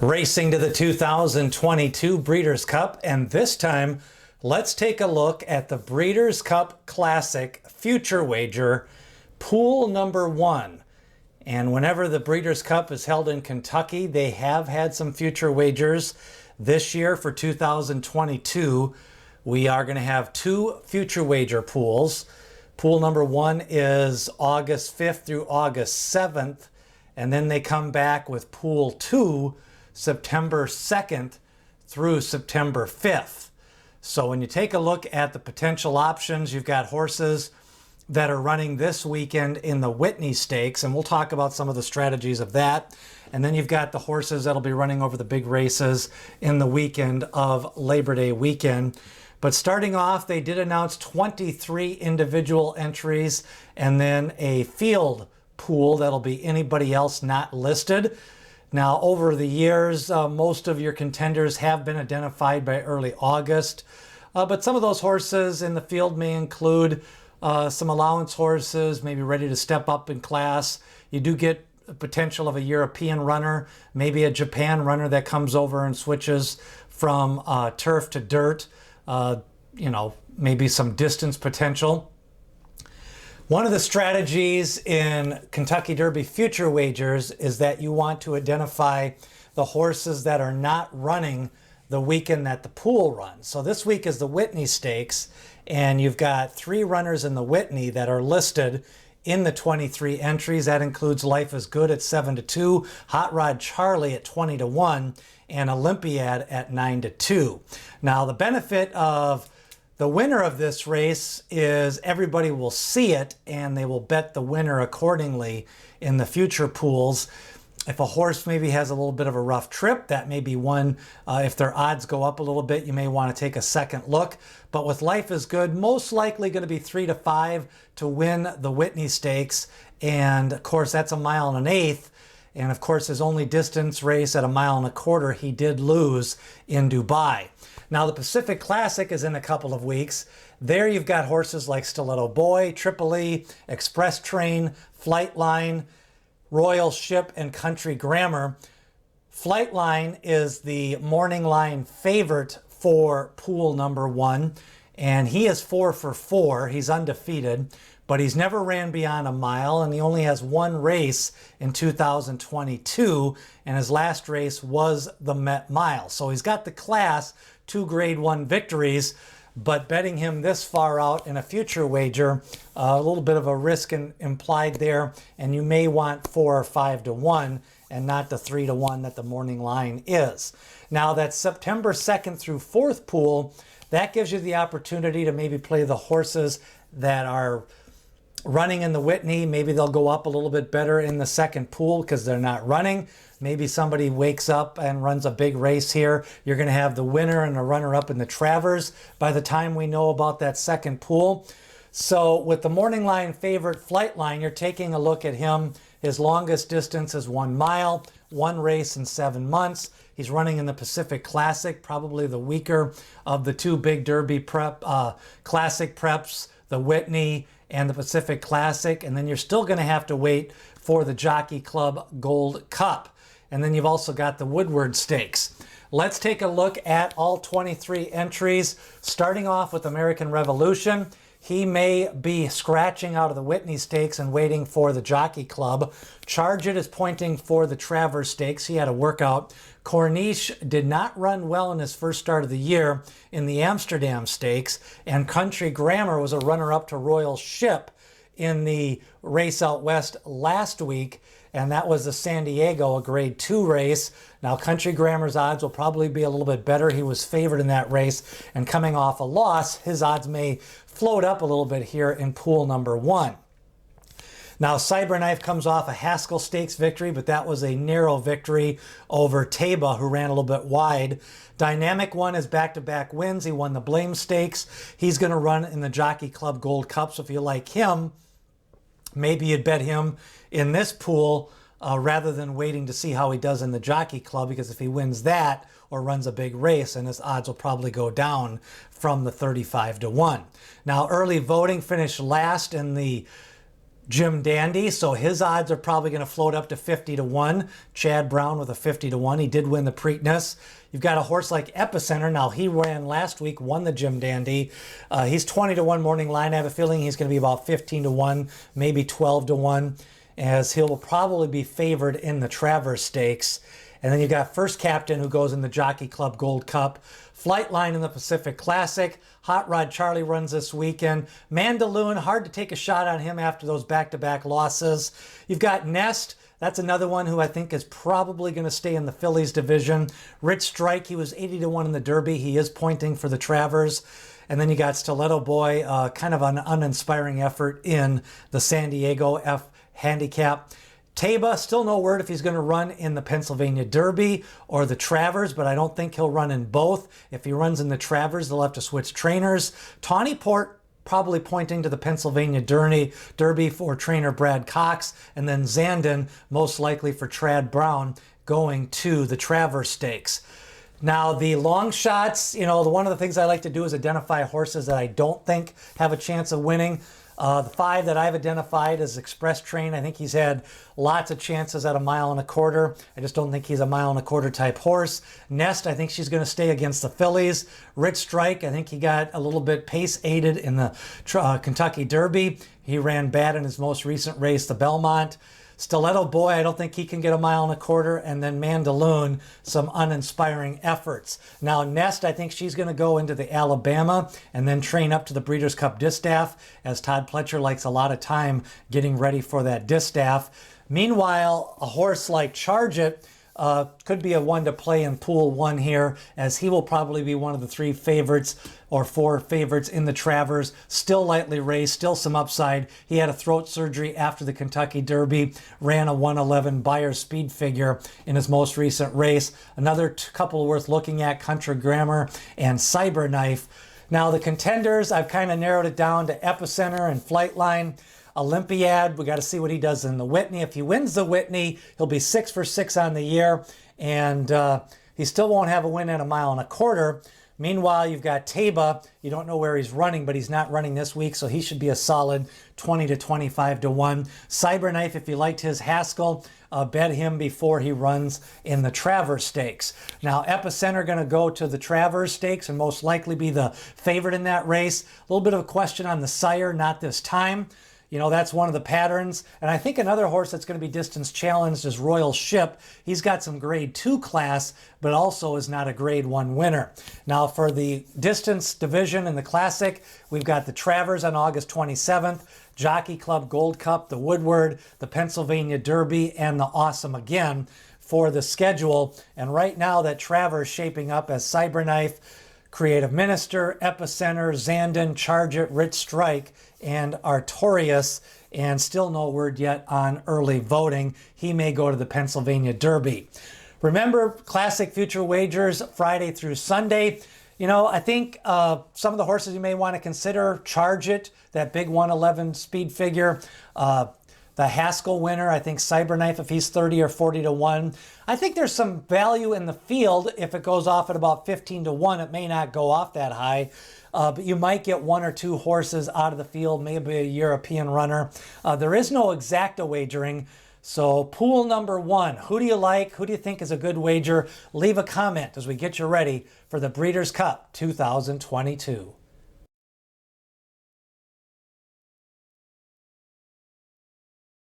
Racing to the 2022 Breeders' Cup, and this time let's take a look at the Breeders' Cup Classic Future Wager Pool number 1. And whenever the Breeders' Cup is held in Kentucky, they have had some future wagers. This year for 2022, we are going to have 2 future wager pools. Pool number 1 is August 5th through August 7th, and then they come back with Pool 2, September 2nd through September 5th. So when you take a look at the potential options, you've got horses that are running this weekend in the Whitney Stakes, and we'll talk about some of the strategies of that. And then you've got the horses that'll be running over the big races in the weekend of Labor Day weekend. But starting off, they did announce 23 individual entries and then a field pool that'll be anybody else not listed. Now, over the years, most of your contenders have been identified by early August, but some of those horses in the field may include some allowance horses, maybe ready to step up in class. You do get a potential of a European runner, maybe a Japan runner that comes over and switches from turf to dirt, maybe some distance potential. One of the strategies in Kentucky Derby future wagers is that you want to identify the horses that are not running the weekend that the pool runs. So this week is the Whitney Stakes, and you've got 3 runners in the Whitney that are listed in the 23 entries. That includes Life is Good at 7-2, Hot Rod Charlie at 20-1, and Olympiad at 9-2. Now, the benefit of the winner of this race is everybody will see it and they will bet the winner accordingly in the future pools. If a horse maybe has a little bit of a rough trip, that may be one. If their odds go up a little bit, you may want to take a second look. But with Life is Good, most likely going to be 3-5 to win the Whitney Stakes. And of course, that's 1 1/8 miles. And of course, his only distance race at 1.25 miles, he did lose in Dubai. Now, the Pacific Classic is in a couple of weeks. There you've got horses like Stiletto Boy, Tripoli, Express Train, Flightline, Royal Ship, and Country Grammar. Flightline is the morning line favorite for pool number 1, and he is 4 for 4. He's undefeated, but he's never ran beyond 1 mile, and he only has 1 race in 2022, and his last race was the Met Mile. So he's got the class, 2 Grade 1 victories, but betting him this far out in a future wager, a little bit of a risk implied there, and you may want 4 or 5 to 1 and not the 3 to 1 that the morning line is. Now, that September 2nd through 4th pool, that gives you the opportunity to maybe play the horses that are running in the Whitney. Maybe they'll go up a little bit better in the second pool because they're not running. Maybe somebody wakes up and runs a big race here. You're going to have the winner and the runner-up in the Travers by the time we know about that second pool. So with the morning line favorite Flightline, you're taking a look at him. His longest distance is 1 mile, 1 race in 7 months. He's running in the Pacific Classic, probably the weaker of the 2 big Derby Classic preps, the Whitney and the Pacific Classic. And then you're still going to have to wait for the Jockey Club Gold Cup. And then you've also got the Woodward Stakes. Let's take a look at all 23 entries, starting off with American Revolution. He may be scratching out of the Whitney Stakes and waiting for the Jockey Club. Charge It is pointing for the Travers Stakes. He had a workout. Corniche did not run well in his first start of the year in the Amsterdam Stakes. And Country Grammar was a runner-up to Royal Ship in the race out west last week. And that was the San Diego, a grade 2 race. Now, Country Grammar's odds will probably be a little bit better. He was favored in that race, and coming off a loss, his odds may float up a little bit here in pool number 1. Now, Cyberknife comes off a Haskell Stakes victory, but that was a narrow victory over Taba, who ran a little bit wide. Dynamic One is back-to-back wins. He won the Blame Stakes. He's going to run in the Jockey Club Gold Cup, so if you like him, maybe you'd bet him in this pool rather than waiting to see how he does in the Jockey Club, because if he wins that or runs a big race, then his odds will probably go down from the 35 to 1. Now, early voting finished last in the Jim Dandy, so his odds are probably going to float up to 50 to 1. Chad Brown with a 50 to 1. He did win the Preakness. You've got a horse like Epicenter. Now, he ran last week, won the Jim Dandy. He's 20 to 1 morning line. I have a feeling he's going to be about 15 to 1, maybe 12 to 1, as he'll probably be favored in the Travers Stakes. And then you got First Captain, who goes in the Jockey Club Gold Cup. Flightline in the Pacific Classic. Hot Rod Charlie runs this weekend. Mandaloon, hard to take a shot on him after those back-to-back losses. You've got Nest. That's another one who I think is probably going to stay in the fillies division. Rich Strike, he was 80 to 1 in the Derby. He is pointing for the Travers. And then you got Stiletto Boy, kind of an uninspiring effort in the San Diego F Handicap. Taba, still no word if he's going to run in the Pennsylvania Derby or the Travers, but I don't think he'll run in both. If he runs in the Travers, they'll have to switch trainers. Tawny Port, probably pointing to the Pennsylvania Derby for trainer Brad Cox, and then Zandon, most likely for Chad Brown, going to the Travers Stakes. Now, the long shots, one of the things I like to do is identify horses that I don't think have a chance of winning. The 5 that I've identified is Express Train. I think he's had lots of chances at 1.25 miles. I just don't think he's 1.25 mile type horse. Nest, I think she's going to stay against the fillies. Rich Strike, I think he got a little bit pace aided in the Kentucky Derby. He ran bad in his most recent race, the Belmont. Stiletto Boy, I don't think he can get 1.25 miles. And then Mandaloon, some uninspiring efforts. Now, Nest, I think she's going to go into the Alabama and then train up to the Breeders' Cup Distaff, as Todd Pletcher likes a lot of time getting ready for that Distaff. Meanwhile, a horse like Charge It could be a one to play in Pool 1 here, as he will probably be one of the 3 favorites or 4 favorites in the Travers. Still lightly raced, still some upside. He had a throat surgery after the Kentucky Derby, ran a 1:11 Beyer speed figure in his most recent race. Another couple worth looking at, Country Grammar and Cyberknife. Now, the contenders, I've kind of narrowed it down to Epicenter and Flightline. Olympiad, we got to see what he does in the Whitney. If he wins the Whitney, he'll be 6 for 6 on the year, and he still won't have a win at 1.25 miles. Meanwhile, you've got Taba. You don't know where he's running, but he's not running this week, so he should be a solid 20 to 25 to 1. Cyberknife, if you liked his Haskell, bet him before he runs in the Travers Stakes. Now, Epicenter going to go to the Travers Stakes and most likely be the favorite in that race. A little bit of a question on the sire, not this time. That's one of the patterns. And I think another horse that's going to be distance challenged is Royal Ship. He's got some grade 2 class, but also is not a grade 1 winner. Now, for the distance division in the Classic, we've got the Travers on August 27th, Jockey Club Gold Cup, the Woodward, the Pennsylvania Derby, and the Awesome Again for the schedule. And right now, that Travers shaping up as Cyberknife, Creative Minister, Epicenter, Zandon, Charge It, Rich Strike, and Artorias, and still no word yet on early voting. He may go to the Pennsylvania Derby. Remember, Classic Future Wagers Friday through Sunday. I think some of the horses you may want to consider, Charge It, that big 1:11 speed figure. The Haskell winner, I think Cyberknife, if he's 30 or 40 to 1. I think there's some value in the field if it goes off at about 15 to 1. It may not go off that high, but you might get 1 or 2 horses out of the field, maybe a European runner. There is no exacta wagering. So pool number 1, who do you like? Who do you think is a good wager? Leave a comment as we get you ready for the Breeders' Cup 2022.